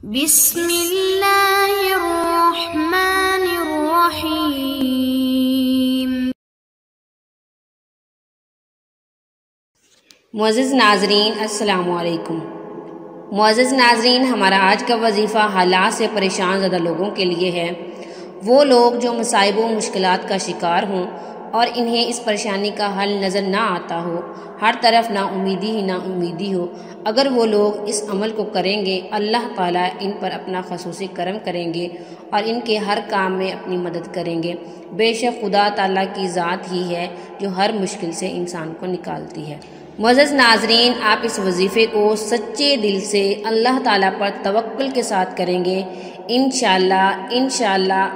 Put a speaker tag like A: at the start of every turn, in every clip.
A: बिस्मिल्लाहिर्रहमानिर्रहीम। मुअज़्ज़िज़ नाज़रीन, अस्सलामु अलैकुम। मुअज़्ज़िज़ नाज़रीन, हमारा आज का वजीफ़ा हालात से परेशान ज़्यादा लोगों के लिए है। वो लोग जो मसाइब व मुश्किलात का शिकार हों और इन्हें इस परेशानी का हल नज़र ना आता हो, हर तरफ नाउमीदी ही नाउमीदी हो, अगर वो लोग इस अमल को करेंगे, अल्लाह ताला इन पर अपना ख़ुसूसी करम करेंगे और इनके हर काम में अपनी मदद करेंगे। बेशक खुदा ताला की ज़ात ही है जो हर मुश्किल से इंसान को निकालती है। मुअज़्ज़िज़ नाज़रीन, आप इस वजीफ़े को सच्चे दिल से अल्लाह ताला पर तवक्कुल के साथ करेंगे, इंशाअल्लाह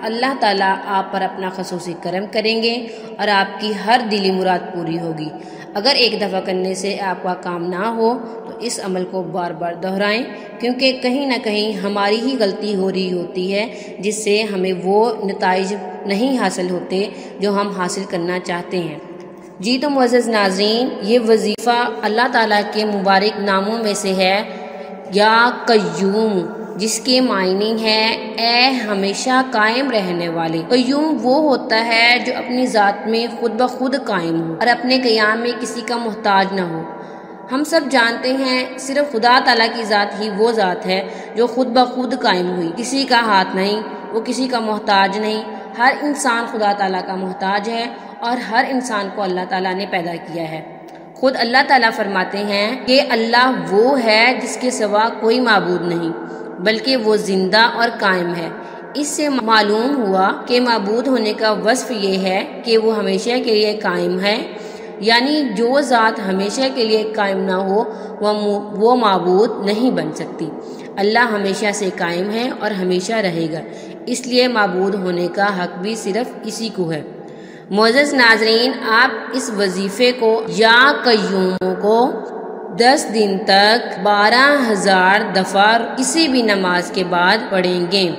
A: अल्लाह ताला आप पर अपना ख़ुसूसी करम करेंगे और आपकी हर दिली मुराद पूरी होगी। अगर एक दफ़ा करने से आपका काम ना हो तो इस अमल को बार बार दोहराएं, क्योंकि कहीं ना कहीं हमारी ही गलती हो रही होती है जिससे हमें वो नताइज नहीं हासिल होते जो हम हासिल करना चाहते हैं। जी तो मुअज़्ज़िज़ नाज़रीन, ये वजीफ़ा अल्लाह ताला के मुबारक नामों में से है या क़य्यूम, जिसके मायने हैं ए हमेशा कायम रहने वाले। क़य्यूम वो होता है जो अपनी ज़ात में खुद ब खुद कायम हो और अपने क़याम में किसी का मोहताज न हो। हम सब जानते हैं सिर्फ खुदा ताला की ज़ात ही वो ज़ात है जो खुद ब खुद कायम हुई, किसी का हाथ नहीं, वो किसी का मोहताज नहीं। हर इंसान खुदा ताला का मोहताज है और हर इंसान को अल्लाह ताला ने पैदा किया है। खुद अल्लाह ताला फरमाते हैं कि अल्लाह वो है जिसके सिवा कोई माबूद नहीं, बल्कि वो जिंदा और कायम है। इससे मालूम हुआ कि माबूद होने का वस्फ ये है कि वो हमेशा के लिए कायम है, यानी जो ज़ात हमेशा के लिए कायम ना हो वो माबूद नहीं बन सकती। अल्लाह हमेशा से कायम है और हमेशा रहेगा, इसलिए माबूद होने का हक भी सिर्फ इसी को है। मुअज़्ज़िज़ नाज़रीन, आप इस वजीफ़े को या क़य्यूम को 10 दिन तक 12,000 दफ़ा किसी भी नमाज के बाद पढ़ेंगे।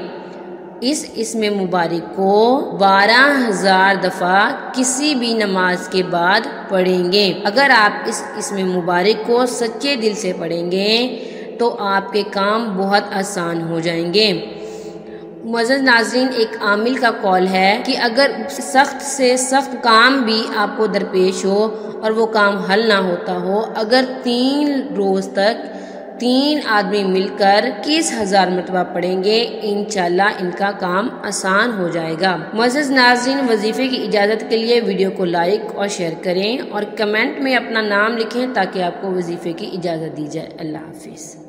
A: इसमें मुबारक को 12,000 दफ़ा किसी भी नमाज के बाद पढ़ेंगे। अगर आप इसमें मुबारक को सच्चे दिल से पढ़ेंगे तो आपके काम बहुत आसान हो जाएंगे। मुअज़्ज़िज़ नाज़रीन, एक आमिल का कौल है कि अगर सख्त से सख्त काम भी आपको दरपेश हो और वो काम हल ना होता हो, अगर 3 रोज़ तक 3 आदमी मिलकर 21,000 मरतबा पढ़ेंगे, इंशाअल्लाह इनका काम आसान हो जाएगा। मुअज़्ज़िज़ नाज़रीन, वजीफ़े की इजाज़त के लिए वीडियो को लाइक और शेयर करें और कमेंट में अपना नाम लिखें ताकि आपको वजीफ़े की इजाज़त दी जाए। अल्लाह हाफिज़।